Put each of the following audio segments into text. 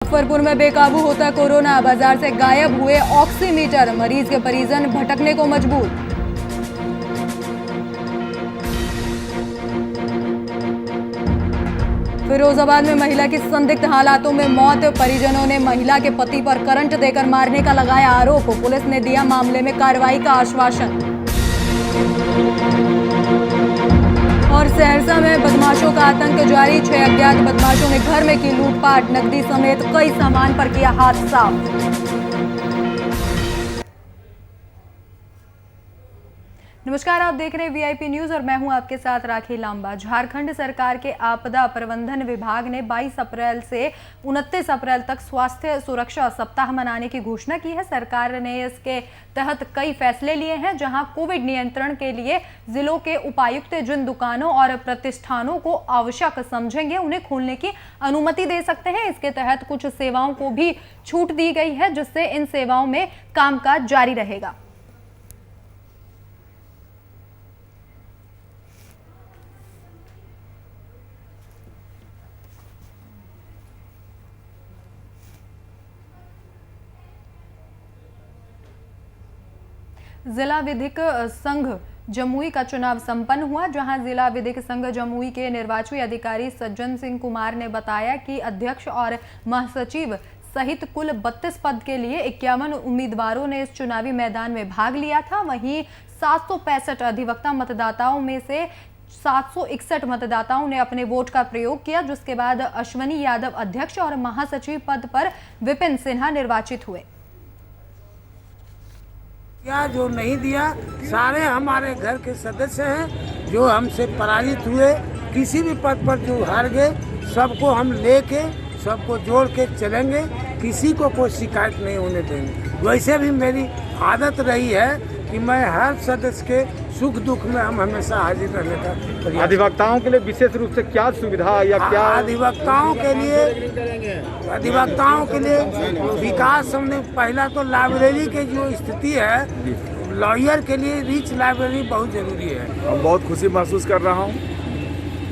मुजफ्फरपुर में बेकाबू होता कोरोना, बाजार से गायब हुए ऑक्सीमीटर, मरीज के परिजन भटकने को मजबूर। फिरोजाबाद में महिला की संदिग्ध हालातों में मौत, परिजनों ने महिला के पति पर करंट देकर मारने का लगाया आरोप, पुलिस ने दिया मामले में कार्रवाई का आश्वासन। और सहरसा में बदमाशों का आतंक जारी, 6 अज्ञात बदमाशों ने घर में की लूटपाट, नकदी समेत कई सामान पर किया हाथ साफ। नमस्कार, आप देख रहे हैं वीआईपी न्यूज और मैं हूं आपके साथ राखी लांबा। झारखंड सरकार के आपदा प्रबंधन विभाग ने 22 अप्रैल से 29 अप्रैल तक स्वास्थ्य सुरक्षा सप्ताह मनाने की घोषणा की है। सरकार ने इसके तहत कई फैसले लिए हैं, जहां कोविड नियंत्रण के लिए जिलों के उपायुक्त जिन दुकानों और प्रतिष्ठानों को आवश्यक समझेंगे उन्हें खोलने की अनुमति दे सकते हैं। इसके तहत कुछ सेवाओं को भी छूट दी गई है, जिससे इन सेवाओं में कामकाज जारी रहेगा। जिला विधिक संघ जमुई का चुनाव संपन्न हुआ, जहां जिला विधिक संघ जमुई के निर्वाची अधिकारी सज्जन सिंह कुमार ने बताया कि अध्यक्ष और महासचिव सहित कुल 32 पद के लिए 51 उम्मीदवारों ने इस चुनावी मैदान में भाग लिया था। वहीं 765 अधिवक्ता मतदाताओं में से 761 मतदाताओं ने अपने वोट का प्रयोग किया, जिसके बाद अश्वनी यादव अध्यक्ष और महासचिव पद पर विपिन सिन्हा निर्वाचित हुए। क्या जो नहीं दिया, सारे हमारे घर के सदस्य हैं जो हमसे पराजित हुए, किसी भी पद पर जो हार गए, सबको हम लेके सबको जोड़ के चलेंगे, किसी को कोई शिकायत नहीं होने देंगे। वैसे भी मेरी आदत रही है कि मैं हर सदस्य के सुख दुख में हम हमेशा हाजिर रहने का प्रयास। अधिवक्ताओं के लिए विशेष रूप से क्या सुविधा या क्या? अधिवक्ताओं के लिए विकास हमने पहला तो लाइब्रेरी की जो स्थिति है, लॉयर के लिए रिच लाइब्रेरी बहुत जरूरी है। हम बहुत खुशी महसूस कर रहा हूँ,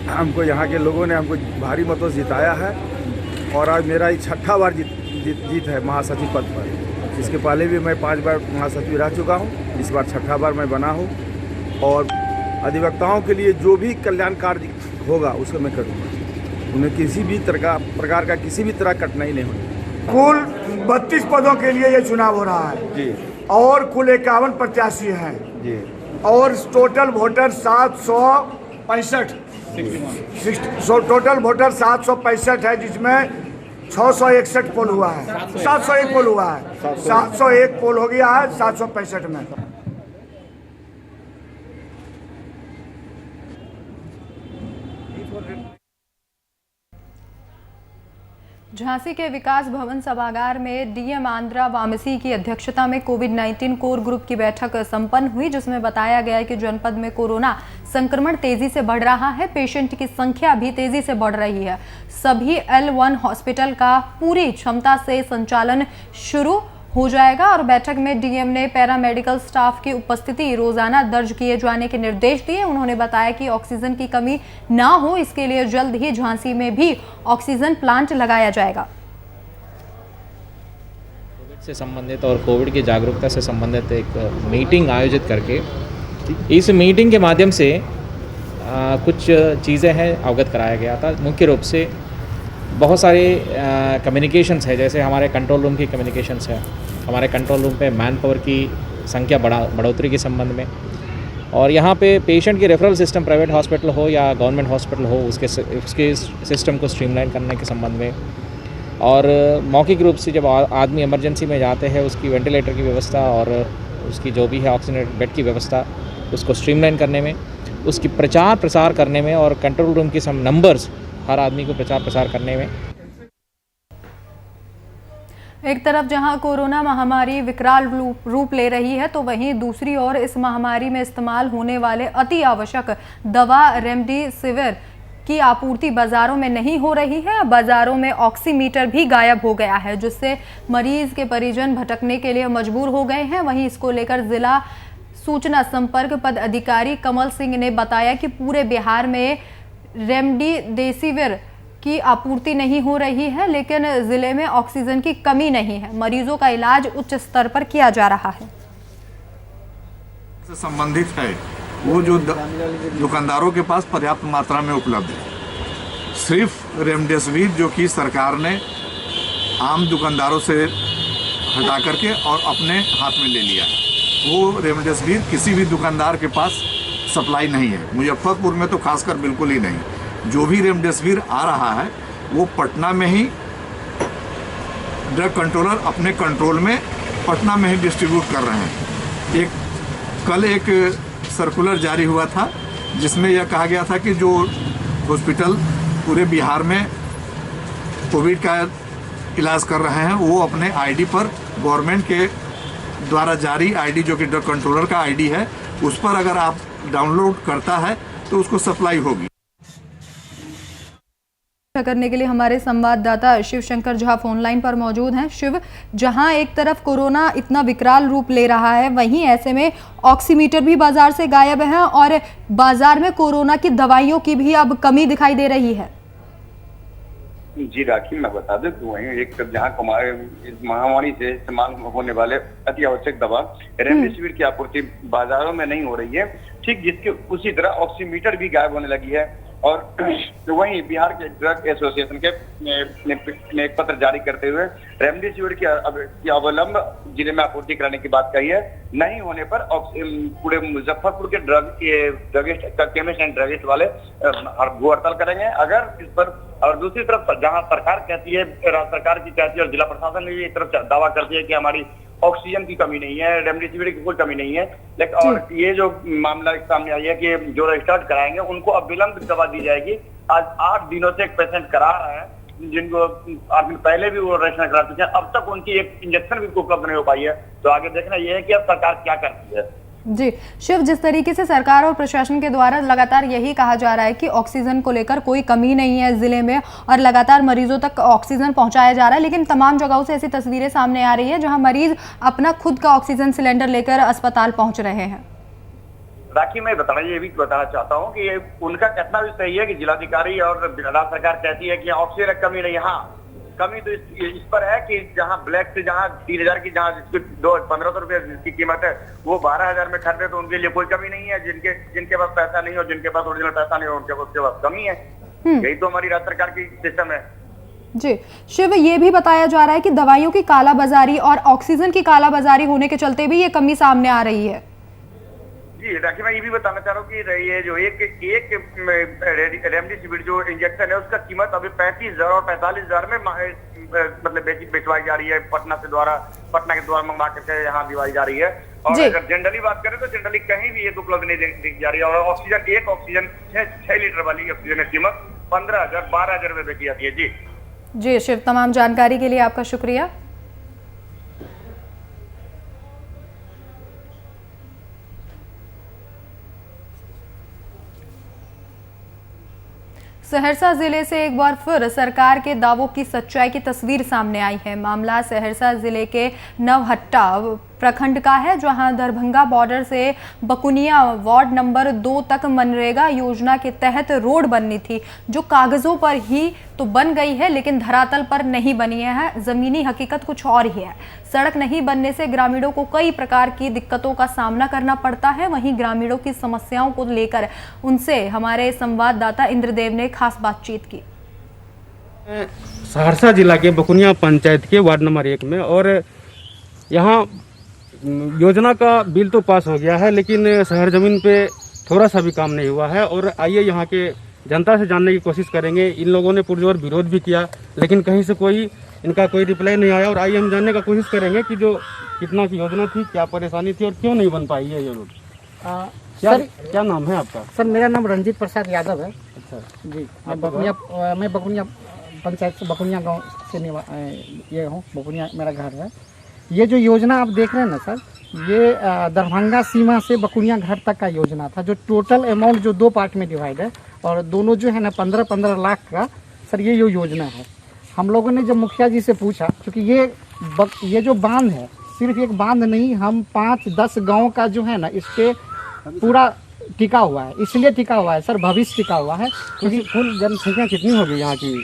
हमको यहाँ के लोगों ने हमको भारी मतों से जिताया है और आज मेरा ये 6ठा बार जीत है महासचिव पद पर। इसके पहले भी मैं 5 बार महासचिव रह चुका हूँ, इस बार 6ठा बार मैं बना हूँ और अधिवक्ताओं के लिए जो भी कल्याण कार्य होगा उसको मैं करूँगा। उन्हें किसी भी प्रकार का किसी भी तरह कठिनाई नहीं होगी। कुल 32 पदों के लिए ये चुनाव हो रहा है जी और कुल 51 प्रत्याशी हैं जी और टोटल वोटर 765 टोटल वोटर 765 है, जिसमें 661 पोल हुआ है, 701 पोल हुआ है, 701 पोल हो गया है 765 में। झांसी के विकास भवन सभागार में डीएम आंध्रा वामसी की अध्यक्षता में कोविड-19 कोर ग्रुप की बैठक संपन्न हुई, जिसमें बताया गया कि जनपद में कोरोना संक्रमण तेजी से बढ़ रहा है, पेशेंट की संख्या भी तेजी से बढ़ रही है। सभी L1 हॉस्पिटल का पूरी क्षमता से संचालन शुरू हो जाएगा और बैठक में डीएम ने पैरामेडिकल स्टाफ की उपस्थिति रोजाना दर्ज किए जाने के निर्देश दिए। उन्होंने बताया कि ऑक्सीजन की कमी ना हो, इसके लिए जल्द ही झांसी में भी ऑक्सीजन प्लांट लगाया जाएगा। कोविड से संबंधित और कोविड की जागरूकता से संबंधित एक मीटिंग आयोजित करके इस मीटिंग के माध्यम से कुछ चीज़ें हैं अवगत कराया गया था। मुख्य रूप से बहुत सारे कम्युनिकेशंस है, जैसे हमारे कंट्रोल रूम की कम्युनिकेशंस है, हमारे कंट्रोल रूम पे मैन पावर की संख्या बढ़ोतरी के संबंध में, और यहाँ पे पेशेंट की रेफरल सिस्टम प्राइवेट हॉस्पिटल हो या गवर्नमेंट हॉस्पिटल हो उसके सिस्टम को स्ट्रीमलाइन करने के संबंध में, और मौखिक रूप से जब आदमी इमरजेंसी में जाते हैं उसकी वेंटिलेटर की व्यवस्था और उसकी जो भी है ऑक्सीजन बेड की व्यवस्था उसको स्ट्रीमलाइन करने में, उसकी प्रचार प्रसार करने में और कंट्रोल रूम की सम नंबर्स हर आदमी को प्रचार प्रसार करने में। एक तरफ जहां कोरोना महामारी विकराल रूप ले रही है, तो वहीं दूसरी ओर इस महामारी में इस्तेमाल होने वाले अति आवश्यक दवा रेमडेसिविर की आपूर्ति बाजारों में नहीं हो रही है। बाजारों में ऑक्सीमीटर भी गायब हो गया है, जिससे मरीज के परिजन भटकने के लिए मजबूर हो गए हैं। वहीं इसको लेकर जिला सूचना संपर्क पद अधिकारी कमल सिंह ने बताया कि पूरे बिहार में रेमडेसिविर की आपूर्ति नहीं हो रही है, लेकिन जिले में ऑक्सीजन की कमी नहीं है। मरीजों का इलाज उच्च स्तर पर किया जा रहा है। से संबंधित है वो जो दुकानदारों के पास पर्याप्त मात्रा में उपलब्ध है। सिर्फ रेमडेसिविर जो कि सरकार ने आम दुकानदारों से हटा करके और अपने हाथ में ले लिया है, वो रेमडेसिविर किसी भी दुकानदार के पास सप्लाई नहीं है। मुजफ्फरपुर में तो खासकर बिल्कुल ही नहीं। जो भी रेमडेसिविर आ रहा है वो पटना में ही ड्रग कंट्रोलर अपने कंट्रोल में पटना में ही डिस्ट्रीब्यूट कर रहे हैं। कल एक सर्कुलर जारी हुआ था जिसमें यह कहा गया था कि जो हॉस्पिटल पूरे बिहार में कोविड का इलाज कर रहे हैं वो अपने आईडी पर गवर्नमेंट के द्वारा जारी आईडी जो कि ड्रग कंट्रोलर का आईडी है उस पर अगर आप डाउनलोड करता है तो उसको सप्लाई होगी। करने के लिए हमारे संवाददाता शिव शंकर झा फोन लाइन पर मौजूद हैं। शिव, जहां एक तरफ कोरोना इतना विकराल रूप ले रहा है, वहीं ऐसे में ऑक्सीमीटर भी बाजार से गायब है और बाजार में कोरोना की दवाइयों की भी अब कमी दिखाई दे रही है। जी राखी, मैं बता दूं तो वहीं एक तरफ जहाँ इस महामारी से इस्तेमाल होने वाले अति आवश्यक दवा रेमडेसिविर की आपूर्ति बाजारों में नहीं हो रही है, ठीक जिसके उसी तरह ऑक्सीमीटर भी गायब होने लगी है। और तो वहीं बिहार के ड्रग एसोसिएशन के ने एक पत्र जारी करते हुए रेमडेसिविर की अवलंब जिले में आपूर्ति कराने की बात कही है। नहीं होने पर पूरे मुजफ्फरपुर के ड्रगिस्ट केमिस्ट एंड ड्रगिस्ट वाले भू हड़ताल करेंगे अगर इस पर। और दूसरी तरफ जहां सरकार कहती है, राज्य सरकार की कहती है और जिला प्रशासन ने भी एक तरफ दावा करती है कि हमारी ऑक्सीजन की कमी नहीं है, रेमडेसिविर की कोई कमी नहीं है, लेकिन और ये जो मामला सामने आई है कि जो रजिस्टर्ड कराएंगे उनको अब विलंब दवा दी जाएगी। आज 8 दिनों से एक पेशेंट करा रहा है जिनको 8 दिन पहले भी वो रजिस्टर करा चुके हैं, अब तक उनकी एक इंजेक्शन भी उपलब्ध नहीं हो पाई है। तो आगे देखना यह है कि अब सरकार क्या करती है। जी शिव, जिस तरीके से सरकार और प्रशासन के द्वारा लगातार यही कहा जा रहा है कि ऑक्सीजन को लेकर कोई कमी नहीं है जिले में और लगातार मरीजों तक ऑक्सीजन पहुंचाया जा रहा है, लेकिन तमाम जगहों से ऐसी तस्वीरें सामने आ रही है जहां मरीज अपना खुद का ऑक्सीजन सिलेंडर लेकर अस्पताल पहुंच रहे हैं। राखी, मैं ये भी बताना चाहता हूँ कि उनका कहना भी सही है कि जिलाधिकारी और राज्य सरकार कहती है कि ऑक्सीजन की कमी नहीं। हाँ, कमी तो इस पर है कि जहां ब्लैक से जहां 3000 की जहां 1500 रुपए की कीमत है वो 12000 में खरीदे तो उनके लिए कोई कमी नहीं है। जिनके पास पैसा नहीं और जिनके पास ओरिजिनल पैसा नहीं हो उनके पास कमी है। यही तो हमारी राज्य सरकार की सिस्टम है। जी शिव, ये भी बताया जा रहा है कि दवाइयों की कालाबाजारी और ऑक्सीजन की कालाबाजारी होने के चलते भी ये कमी सामने आ रही है। जी राखी, मैं ये भी बताना चाह रहा हूँ कि ये जो एक रेमडेसिविर जो इंजेक्शन है उसका कीमत अभी 35,000 और 45,000 में मतलब बेचवाई जा रही है। पटना के द्वारा मंगवा करके यहाँ दिवाई जा रही है। और अगर जनरली बात करें तो जनरली कहीं भी ये उपलब्ध नहीं दी जा रही है। और ऑक्सीजन 6 लीटर वाली ऑक्सीजन की कीमत 15,000 12,000 रुपए बेची जाती है। जी शिव, तमाम जानकारी के लिए आपका शुक्रिया। सहरसा जिले से एक बार फिर सरकार के दावों की सच्चाई की तस्वीर सामने आई है। मामला सहरसा जिले के नवहट्टा प्रखंड का है, जहां दरभंगा बॉर्डर से बकुनिया वार्ड नंबर 2 तक मनरेगा योजना के तहत रोड बननी थी, जो कागजों पर ही तो बन गई है लेकिन धरातल पर नहीं बनी है। जमीनी हकीकत कुछ और ही है। सड़क नहीं बनने से ग्रामीणों को कई प्रकार की दिक्कतों का सामना करना पड़ता है। वहीं ग्रामीणों की समस्याओं को लेकर उनसे हमारे संवाददाता इंद्रदेव ने खास बातचीत की। सहरसा जिला के बकुनिया पंचायत के वार्ड नंबर 1 में, और यहाँ योजना का बिल तो पास हो गया है लेकिन शहर जमीन पे थोड़ा सा भी काम नहीं हुआ है। और आइए यहाँ के जनता से जानने की कोशिश करेंगे। इन लोगों ने पुरजोर विरोध भी किया लेकिन कहीं से इनका कोई रिप्लाई नहीं आया। और आइए हम जानने का कोशिश करेंगे कि जो कितना की योजना थी, क्या परेशानी थी और क्यों नहीं बन पाई है ये रोड। क्या नाम है आपका? सर, मेरा नाम रंजीत प्रसाद यादव है। अच्छा जी, मैं बकुनिया पंचायत से बकुनिया गांव से ये हूँ। बकुनिया मेरा घर है। ये जो योजना आप देख रहे हैं ना सर, ये दरभंगा सीमा से बकुनिया घर तक का योजना था, जो टोटल अमाउंट जो 2 पार्ट में डिवाइड है और दोनों जो है ना 15-15 लाख का सर ये योजना है। हम लोगों ने जब मुखिया जी से पूछा, क्योंकि ये जो बांध है सिर्फ एक बांध नहीं, हम 5-10 गाँव का जो है ना इस पर पूरा टिका हुआ है, इसलिए टिका हुआ है सर, भविष्य टिका हुआ है क्योंकि कुल जनसंख्या कितनी होगी यहाँ की?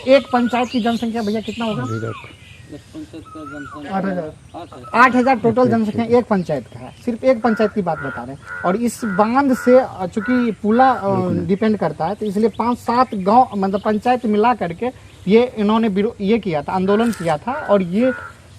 एक पंचायत की जनसंख्या भैया कितना होगा? 8,000 टोटल जनसंख्या एक पंचायत का है, सिर्फ एक पंचायत की बात बता रहे हैं। और इस बांध से चूंकि पुला डिपेंड करता है तो इसलिए 5-7 गांव मतलब पंचायत मिला करके ये इन्होंने ये किया था, आंदोलन किया था। और ये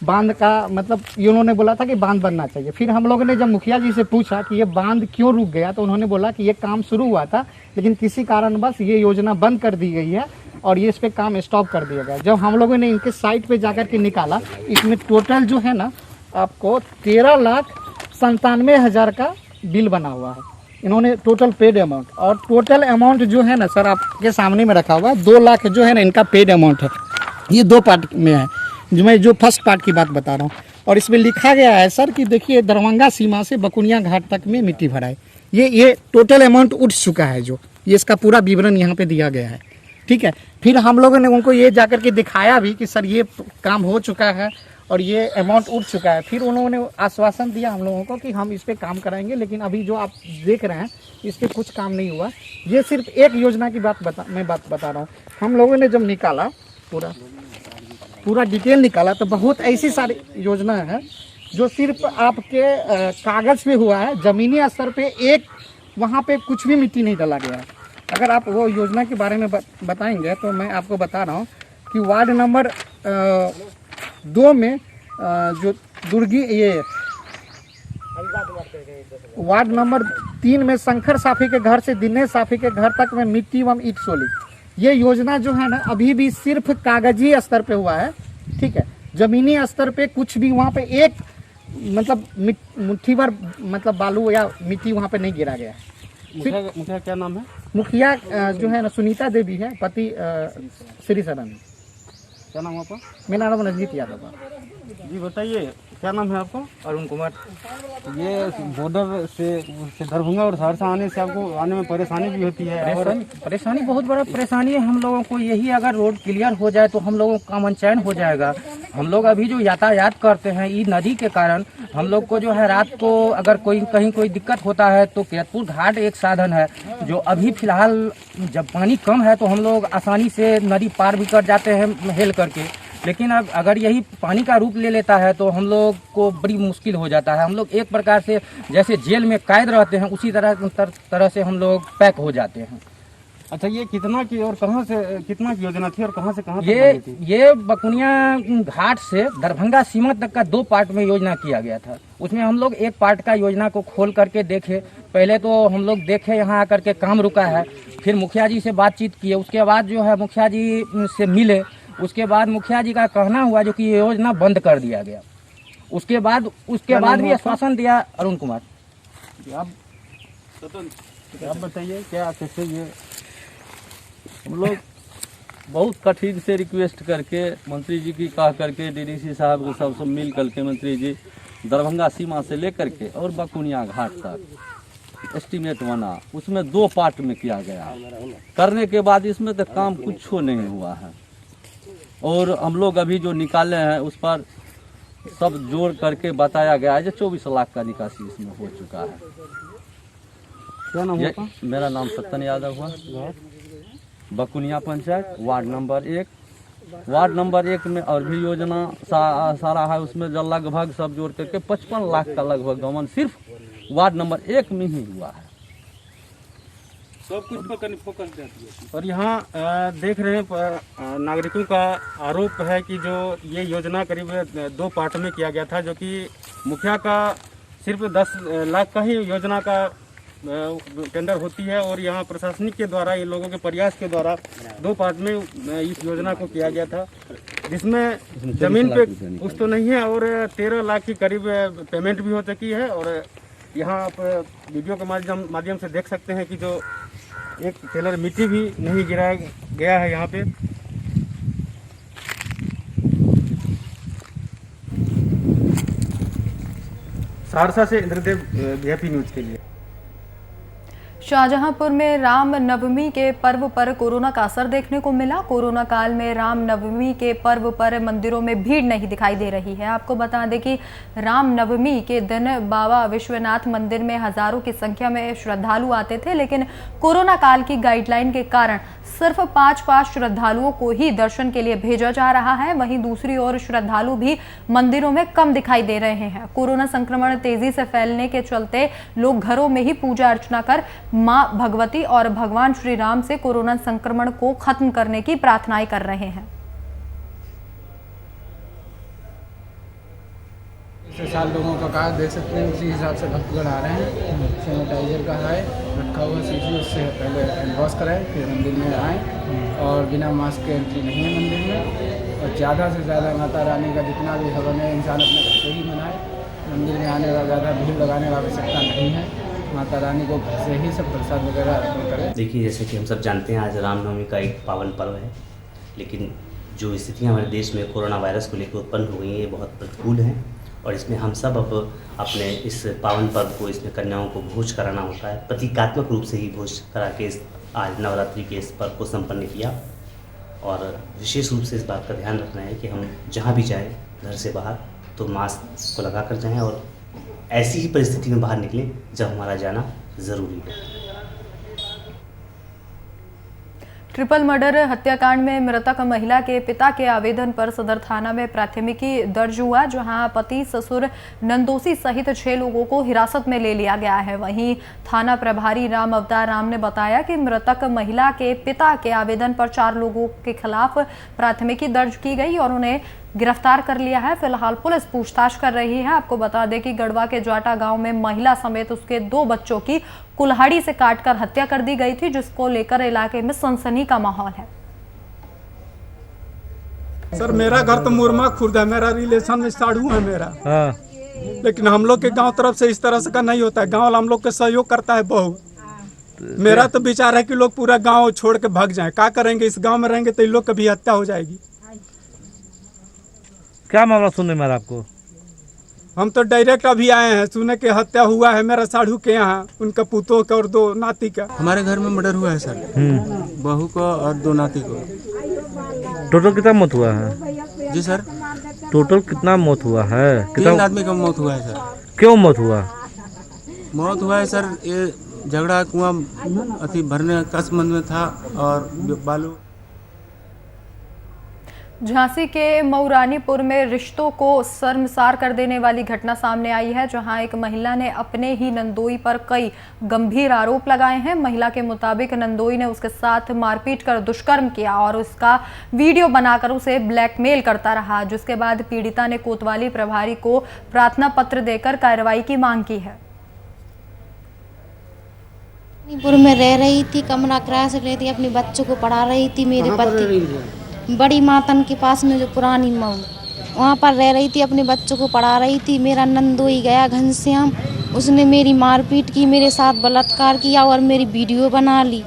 बांध का मतलब ये उन्होंने बोला था कि बांध बनना चाहिए। फिर हम लोगों ने जब मुखिया जी से पूछा कि ये बांध क्यों रुक गया तो उन्होंने बोला कि ये काम शुरू हुआ था लेकिन किसी कारणवश ये योजना बंद कर दी गई है और ये इस पे काम स्टॉप कर दिया गया। जब हम लोगों ने इनके साइट पे जाकर के निकाला, इसमें टोटल जो है ना आपको 13,97,000 का बिल बना हुआ है। इन्होंने टोटल पेड अमाउंट, और टोटल अमाउंट जो है ना सर आपके सामने में रखा हुआ है 2 लाख जो है ना इनका पेड अमाउंट है। ये 2 पार्ट में है, जो मैं जो फर्स्ट पार्ट की बात बता रहा हूँ। और इसमें लिखा गया है सर कि देखिए दरभंगा सीमा से बकुनिया घाट तक में मिट्टी भराई, ये टोटल अमाउंट उठ चुका है। जो ये इसका पूरा विवरण यहाँ पे दिया गया है, ठीक है। फिर हम लोगों ने उनको ये जाकर के दिखाया भी कि सर ये काम हो चुका है और ये अमाउंट उठ चुका है। फिर उन्होंने आश्वासन दिया हम लोगों को कि हम इस पे काम कराएंगे, लेकिन अभी जो आप देख रहे हैं इस पे कुछ काम नहीं हुआ। ये सिर्फ एक योजना की बात बता रहा हूँ। हम लोगों ने जब निकाला पूरा डिटेल निकाला तो बहुत ऐसी सारी योजना है जो सिर्फ आपके कागज़ पे हुआ है, ज़मीनी स्तर पे एक वहाँ पे कुछ भी मिट्टी नहीं डाला गया है। अगर आप वो योजना के बारे में बताएंगे तो मैं आपको बता रहा हूँ कि वार्ड नंबर 2 में जो दुर्गी ये वार्ड नंबर 3 में शंकर साफी के घर से दिनेश साफी के घर तक में मिट्टी एवं ईट सोली, ये योजना जो है ना अभी भी सिर्फ कागजी स्तर पे हुआ है, ठीक है। जमीनी स्तर पे कुछ भी वहाँ पे एक मतलब मुट्ठी भर मतलब बालू या मिट्टी वहाँ पे नहीं गिरा गया है। मुखिया क्या नाम है? मुखिया जो है ना सुनीता देवी है, पति श्री सरन। क्या नाम है आपका? मेरा नाम रंजीत यादव है। जी बताइए, क्या नाम है आपका? अरुण कुमार। ये बॉर्डर से दरभंगा और सहरसा आने से आपको आने में परेशानी भी होती है? परेशानी बहुत बड़ा परेशानी है हम लोगों को। यही अगर रोड क्लियर हो जाए तो हम लोगों का मन चैन हो जाएगा। हम लोग अभी जो यातायात करते हैं ई नदी के कारण हम लोग को जो है रात को अगर कहीं कोई दिक्कत होता है तो केतपुर घाट एक साधन है जो अभी फिलहाल जब पानी कम है तो हम लोग आसानी से नदी पार भी कर जाते हैं हेल करके। लेकिन अब अगर यही पानी का रूप ले लेता है तो हम लोग को बड़ी मुश्किल हो जाता है। हम लोग एक प्रकार से जैसे जेल में कैद रहते हैं उसी तरह से हम लोग पैक हो जाते हैं। अच्छा, ये कितना की और कहाँ से कितना की योजना थी और कहाँ से कहाँ ये बकुनिया घाट से दरभंगा सीमा तक का 2 पार्ट में योजना किया गया था। उसमें हम लोग एक पार्ट का योजना को खोल करके देखे। पहले तो हम लोग देखे यहाँ आकर के काम रुका है, फिर मुखिया जी से बातचीत किए, उसके बाद जो है मुखिया जी से मिले, उसके बाद मुखिया जी का कहना हुआ जो कि ये योजना बंद कर दिया गया। उसके बाद भी आश्वासन दिया। अरुण कुमार। आप बताइए क्या कैसे ये हम लोग बहुत कठिन से रिक्वेस्ट करके मंत्री जी की कह करके डीडीसी साहब को सब मिल करके मंत्री जी दरभंगा सीमा से लेकर के और बकुनिया घाट तक एस्टीमेट बना, उसमें 2 पार्ट में किया गया। करने के बाद इसमें तो काम कुछ नहीं हुआ है और हम लोग अभी जो निकाले हैं उस पर सब जोड़ करके बताया गया है जो 24 लाख का निकासी इसमें हो चुका है। क्या नाम है? मेरा नाम सत्तन यादव हुआ, Bakuniya panchayat ward number 1। Ward number 1 में और भी योजना सारा है, उसमें जो लगभग सब जोड़ करके 55 लाख का लगभग गमन सिर्फ वार्ड नंबर 1 में ही हुआ है। सब कुछ पर फोकस देती है। और यहाँ देख रहे हैं नागरिकों का आरोप है कि जो ये योजना करीब 2 पार्ट में किया गया था, जो कि मुखिया का सिर्फ 10 लाख का ही योजना का टेंडर होती है और यहाँ प्रशासनिक के द्वारा ये लोगों के प्रयास के द्वारा 2 पार्ट में इस योजना को किया गया था, जिसमें जमीन पे कुछ तो नहीं है और 13 लाख की करीब पेमेंट भी हो चुकी है। और यहाँ आप वीडियो के माध्यम से देख सकते हैं कि जो एक टेलर मिट्टी भी नहीं गिराया गया है यहाँ पे। सहरसा से इंद्रदेव VIP न्यूज के लिए। शाहजहांपुर में राम नवमी के पर्व पर कोरोना का असर देखने को मिला। कोरोना काल में राम नवमी के पर्व पर मंदिरों में भीड़ नहीं दिखाई दे रही है। आपको बता दें कि राम नवमी के दिन बाबा विश्वनाथ मंदिर में हजारों की संख्या में श्रद्धालु आते थे, लेकिन कोरोना काल की गाइडलाइन के कारण सिर्फ 5 श्रद्धालुओं को ही दर्शन के लिए भेजा जा रहा है। वहीं दूसरी ओर श्रद्धालु भी मंदिरों में कम दिखाई दे रहे हैं। कोरोना संक्रमण तेजी से फैलने के चलते लोग घरों में ही पूजा अर्चना कर मां भगवती और भगवान श्री राम से कोरोना संक्रमण को खत्म करने की प्रार्थनाएं कर रहे हैं। पिछले साल लोगों का कहा देख सकते हैं, उसी हिसाब से भक्तगण आ रहे हैं। सैनिटाइजर का है रखा हुआ सीसी, उससे पहले हैंड वॉश कराएं फिर मंदिर में आएँ और बिना मास्क के एंट्री नहीं है मंदिर में। और ज़्यादा से ज़्यादा माता रानी का जितना भी हवन है इंसान अपने घर से ही मनाए। मंदिर में आने का ज़्यादा भीड़ लगाने की आवश्यकता नहीं है। माता रानी को घर से ही सब प्रसाद वगैरह अर्पण करें। देखिए, जैसे कि हम सब जानते हैं आज रामनवमी का एक पावन पर्व है, लेकिन जो स्थितियाँ हमारे देश में कोरोना वायरस को लेकर उत्पन्न हो गई हैं ये बहुत प्रतिकूल हैं और इसमें हम सब अब अपने इस पावन पर्व को, इसमें कन्याओं को भोज कराना होता है। प्रतीकात्मक रूप से ही भोज करा के आज नवरात्रि के इस पर्व को संपन्न किया और विशेष रूप से इस बात का ध्यान रखना है कि हम जहाँ भी जाएँ घर से बाहर तो मास्क को लगा कर जाएँ और ऐसी ही परिस्थिति में बाहर निकलें जब हमारा जाना ज़रूरी है। ट्रिपल मर्डर हत्याकांड में मृतक महिला के पिता के आवेदन पर सदर थाना में प्राथमिकी दर्ज हुआ, जहां पति, ससुर, नंदोसी सहित 6 लोगों को हिरासत में ले लिया गया है। वहीं थाना प्रभारी राम अवतार राम ने बताया कि मृतक महिला के पिता के आवेदन पर 4 लोगों के खिलाफ प्राथमिकी दर्ज की गई और उन्हें गिरफ्तार कर लिया है। फिलहाल पुलिस पूछताछ कर रही है। आपको बता दें कि गढ़वा के जाटा गांव में महिला समेत उसके 2 बच्चों की कुल्हाड़ी से काटकर हत्या कर दी गई थी, जिसको लेकर इलाके में सनसनी का माहौल है। सर, मेरा घर तो मुरमा खुर्द है, मेरा रिलेशन में साड़ू है मेरा। लेकिन हम लोग के गांव तरफ से इस तरह से का नहीं होता है। गांव हम लोग के सहयोग करता है बहुत। मेरा तो विचार है कि लोग पूरा गाँव छोड़ के भाग जाए। क्या करेंगे, इस गाँव में रहेंगे तो इन लोग की भी हत्या हो जाएगी। क्या मामला सुनने में आपको? हम तो डायरेक्ट अभी आए हैं, सुने कि हत्या हुआ है मेरा साढ़ू के यहाँ, उनका पुतों का और 2 नाती का। हमारे घर में मर्डर हुआ है सर, बहू को और 2 नाती को। टोटल कितना मौत हुआ है? जी सर, टोटल कितना मौत हुआ है? 3 आदमी का मौत हुआ है सर। क्यों मौत हुआ? मौत हुआ है सर, ये झगड़ा कुआं अति भरने का संबंध में था और बालू। झांसी के मऊरानीपुर में रिश्तों को शर्मसार कर देने वाली घटना सामने आई है, जहां एक महिला ने अपने ही नंदोई पर कई गंभीर आरोप लगाए हैं। महिला के मुताबिक नंदोई ने उसके साथ मारपीट कर दुष्कर्म किया और उसका वीडियो बनाकर उसे ब्लैकमेल करता रहा, जिसके बाद पीड़िता ने कोतवाली प्रभारी को प्रार्थना पत्र देकर कार्रवाई की मांग की है। मणिपुर में रह रही थी, कमरा किराए से लेती, अपने बच्चों को पढ़ा रही थी। मेरे पति बड़ी मातन के पास में जो पुरानी मऊ, वहाँ पर रह रही थी, अपने बच्चों को पढ़ा रही थी। मेरा नंदोई गया घनश्याम, उसने मेरी मारपीट की, मेरे साथ बलात्कार किया और मेरी वीडियो बना ली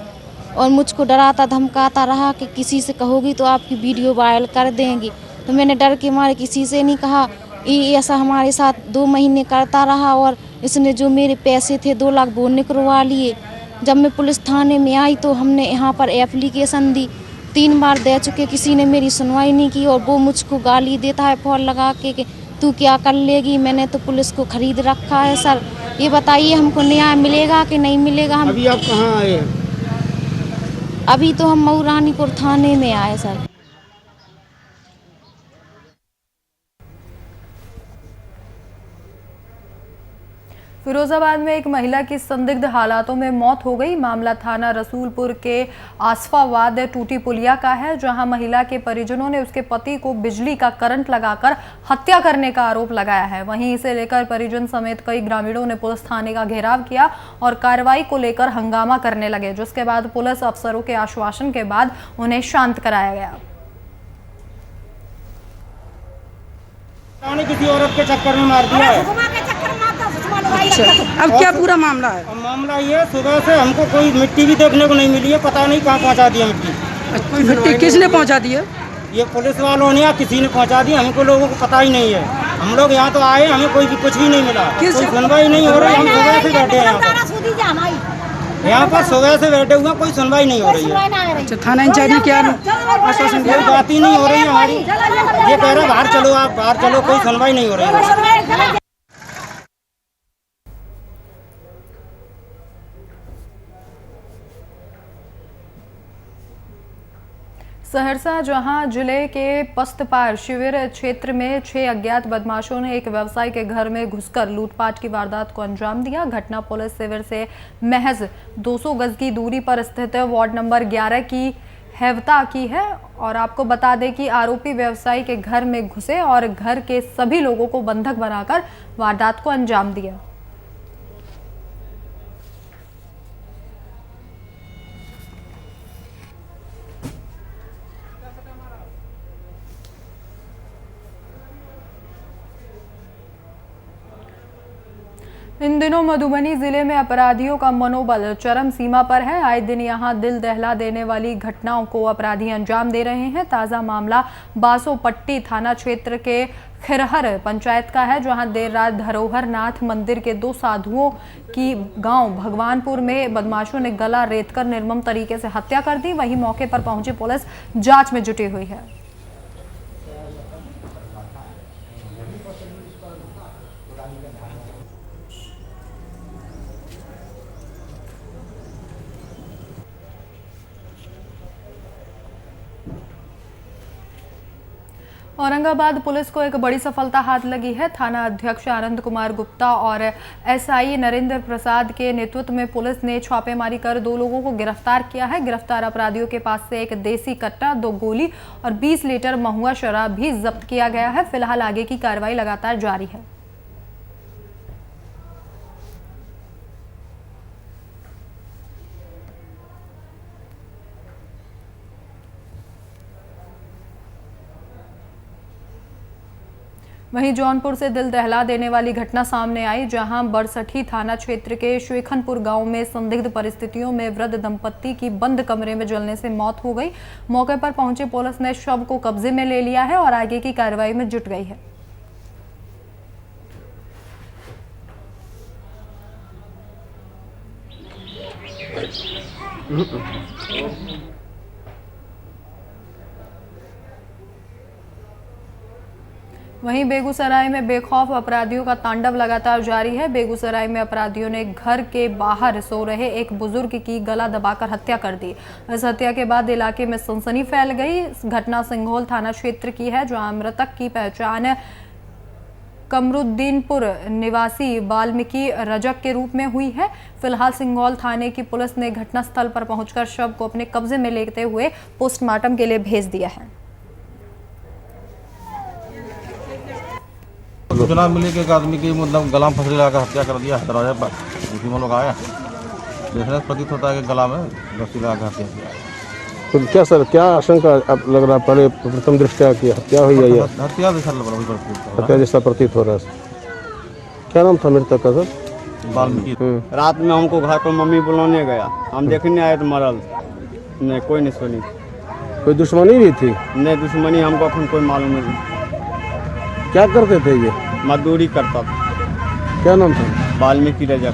और मुझको डराता धमकाता रहा कि किसी से कहोगी तो आपकी वीडियो वायरल कर देंगे। तो मैंने डर के मारे किसी से नहीं कहा। ये ऐसा हमारे साथ 2 महीने करता रहा और इसने जो मेरे पैसे थे 2 लाख वो निकलवा लिए। जब मैं पुलिस थाने में आई तो हमने यहाँ पर एप्लीकेशन दी, 3 बार दे चुके, किसी ने मेरी सुनवाई नहीं की और वो मुझको गाली देता है फोन लगा के कि तू क्या कर लेगी। मैंने तो पुलिस को खरीद रखा है। सर, ये बताइए हमको न्याय मिलेगा कि नहीं मिलेगा? हम अभी आप कहाँ आए? अभी तो हम मऊरानीपुर थाने में आए सर। फिरोजाबाद में एक महिला की संदिग्ध हालातों में मौत हो गई। मामला थाना रसूलपुर के आसफाबाद टूटी पुलिया का है, जहां महिला के परिजनों ने उसके पति को बिजली का करंट लगाकर हत्या करने का आरोप लगाया है। वहीं इसे लेकर परिजन समेत कई ग्रामीणों ने पुलिस थाने का घेराव किया और कार्रवाई को लेकर हंगामा करने लगे, जिसके बाद पुलिस अफसरों के आश्वासन के बाद उन्हें शांत कराया गया। किसी औरत के चक्कर में मार दिया है। अब क्या पूरा मामला है? मामला ये, सुबह से हमको कोई मिट्टी भी देखने को नहीं मिली है, पता नहीं कहाँ पहुँचा दिया मिट्टी। मिट्टी किसने पहुँचा दी है? ये पुलिस वालों ने या किसी ने पहुँचा दी, हमको लोगों को पता ही नहीं है। हम लोग यहाँ तो आए, हमें कोई भी कुछ भी नहीं मिला, कोई सुनवाई नहीं हो रही। हम सुबह से बैठे हैं। यहाँ पर सुबह से बैठे हुए कोई सुनवाई नहीं हो रही है। अच्छा, थाना इंचार्ज ने क्या आश्वासन दिया? कोई बात ही नहीं हो रही है हमारी। ये कह रहे बाहर चलो, आप बाहर चलो, कोई सुनवाई नहीं हो रही है। सहरसा जहां जिले के पस्तपार शिविर क्षेत्र में 6 अज्ञात बदमाशों ने एक व्यवसायी के घर में घुसकर लूटपाट की वारदात को अंजाम दिया। घटना पुलिस शिविर से महज 200 गज की दूरी पर स्थित वार्ड नंबर 11 की हैवता की है। और आपको बता दें कि आरोपी व्यवसायी के घर में घुसे और घर के सभी लोगों को बंधक बनाकर वारदात को अंजाम दिया। इन दिनों मधुबनी जिले में अपराधियों का मनोबल चरम सीमा पर है। आए दिन यहां दिल दहला देने वाली घटनाओं को अपराधी अंजाम दे रहे हैं। ताज़ा मामला बासोपट्टी थाना क्षेत्र के खिरहर पंचायत का है, जहां देर रात धरोहर नाथ मंदिर के 2 साधुओं की गांव भगवानपुर में बदमाशों ने गला रेतकर निर्मम तरीके से हत्या कर दी। वहीं मौके पर पहुंची पुलिस जांच में जुटी हुई है। औरंगाबाद पुलिस को एक बड़ी सफलता हाथ लगी है। थाना अध्यक्ष आनंद कुमार गुप्ता और एसआई नरेंद्र प्रसाद के नेतृत्व में पुलिस ने छापेमारी कर 2 लोगों को गिरफ्तार किया है। गिरफ्तार अपराधियों के पास से एक देसी कट्टा, 2 गोली और 20 लीटर महुआ शराब भी जब्त किया गया है। फिलहाल आगे की कार्रवाई लगातार जारी है। वहीं जौनपुर से दिल दहला देने वाली घटना सामने आई, जहां बरसठी थाना क्षेत्र के शेखनपुर गांव में संदिग्ध परिस्थितियों में वृद्ध दंपत्ति की बंद कमरे में जलने से मौत हो गई। मौके पर पहुंची पुलिस ने शव को कब्जे में ले लिया है और आगे की कार्रवाई में जुट गई है। वहीं बेगूसराय में बेखौफ अपराधियों का तांडव लगातार जारी है। बेगूसराय में अपराधियों ने घर के बाहर सो रहे एक बुजुर्ग की गला दबाकर हत्या कर दी। इस हत्या के बाद इलाके में सनसनी फैल गई। घटना सिंघोल थाना क्षेत्र की है, जहां मृतक की पहचान कमरुद्दीनपुर निवासी वाल्मीकि रजक के रूप में हुई है। फिलहाल सिंघोल थाने की पुलिस ने घटनास्थल पर पहुंचकर शव को अपने कब्जे में लेते हुए पोस्टमार्टम के लिए भेज दिया है। सूचना मिली कि एक आदमी की मतलब गला में फंसरी लगाकर हत्या कर दिया है दरवाजे पर। उसी में लोग आए, देखने से प्रतीत होता है कि गला में रस्सी लगाकर हत्या किया है। तो क्या सर, क्या आशंका अब लग रहा है? पहले प्रथम दृष्टया की हत्या हुई है या हत्या जैसा लग रहा है? हत्या जैसा प्रतीत हो रहा है। क्या नाम था मृतक का सर? वाल्मीकि। रात में हमको घर पर मम्मी बुलाने गया, हम देखने आए तो मरल नहीं, कोई नहीं सुनी। कोई दुश्मनी भी थी? नहीं, दुश्मनी हमको अपन कोई मालूम नहीं। क्या करते थे ये? मजदूरी करता था। क्या नाम था? वाल्मीकि रजक।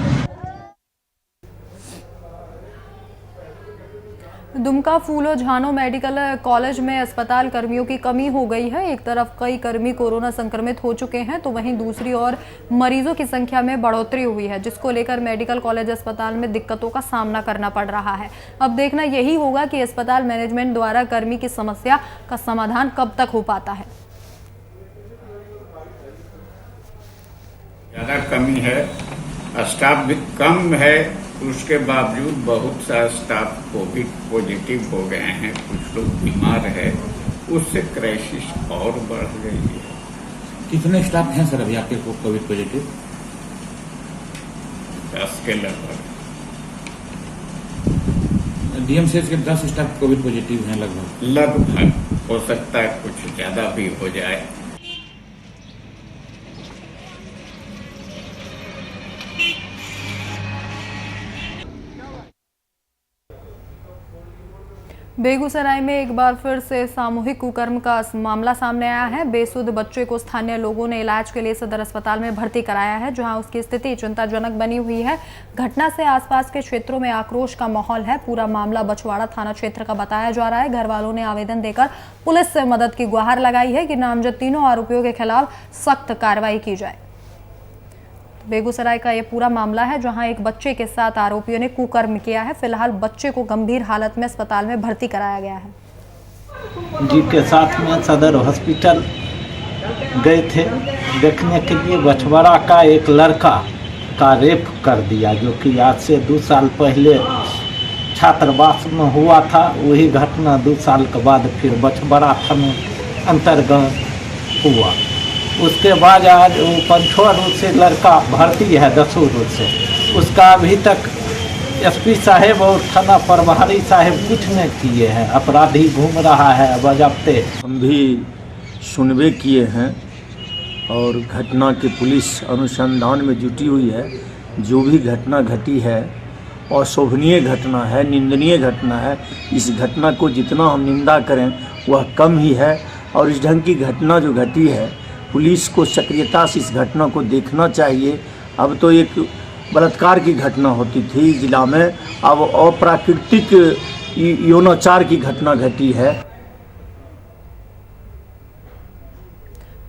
दुमका फूलो झानो मेडिकल कॉलेज में अस्पताल कर्मियों की कमी हो गई है। एक तरफ कई कर्मी कोरोना संक्रमित हो चुके हैं, तो वहीं दूसरी ओर मरीजों की संख्या में बढ़ोतरी हुई है, जिसको लेकर मेडिकल कॉलेज अस्पताल में दिक्कतों का सामना करना पड़ रहा है। अब देखना यही होगा कि अस्पताल मैनेजमेंट द्वारा कर्मी की समस्या का समाधान कब तक हो पाता है। ज़्यादा कमी है, स्टाफ भी कम है, उसके बावजूद बहुत सा स्टाफ कोविड पॉजिटिव हो गए हैं, कुछ लोग बीमार है, उससे क्राइसिस और बढ़ गई है। कितने स्टाफ हैं सर अभी आपके कोविड पॉजिटिव? 10 के लगभग। डीएमसीएच के 10 स्टाफ कोविड पॉजिटिव हैं लगभग। हो सकता है कुछ ज्यादा भी हो जाए। बेगूसराय में एक बार फिर से सामूहिक कुकर्म का मामला सामने आया है। बेसुध बच्चे को स्थानीय लोगों ने इलाज के लिए सदर अस्पताल में भर्ती कराया है, जहां उसकी स्थिति चिंताजनक बनी हुई है। घटना से आसपास के क्षेत्रों में आक्रोश का माहौल है। पूरा मामला बछवाड़ा थाना क्षेत्र का बताया जा रहा है। घर वालों ने आवेदन देकर पुलिस से मदद की गुहार लगाई है कि नामजद तीनों आरोपियों के खिलाफ सख्त कार्रवाई की जाए। बेगूसराय का ये पूरा मामला है, जहां एक बच्चे के साथ आरोपियों ने कुकर्म किया है। फिलहाल बच्चे को गंभीर हालत में अस्पताल में भर्ती कराया गया है। जी के साथ में सदर हॉस्पिटल गए थे देखने के लिए। बछवाड़ा का एक लड़का का रेप कर दिया, जो कि आज से 2 साल पहले छात्रावास में हुआ था। वही घटना 2 साल के बाद फिर बछवाड़ा थाने अंतर्गत हुआ। उसके बाद आज वो 5 रोज से लड़का भर्ती है, 10 रोज से। उसका अभी तक एसपी साहब और थाना प्रभारी साहब कुछ नहीं किए हैं। अपराधी घूम रहा है बजाते। हम भी सुनबे किए हैं और घटना के पुलिस अनुसंधान में जुटी हुई है। जो भी घटना घटी है अशोभनीय घटना है, निंदनीय घटना है। इस घटना को जितना हम निंदा करें वह कम ही है। और इस ढंग की घटना जो घटी है, पुलिस को सक्रियता से इस घटना को देखना चाहिए। अब तो एक बलात्कार की घटना होती थी जिला में, अब अप्राकृतिक यौनाचार की घटना घटी है।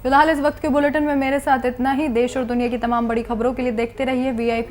फिलहाल इस वक्त के बुलेटिन में मेरे साथ इतना ही। देश और दुनिया की तमाम बड़ी खबरों के लिए देखते रहिए VIP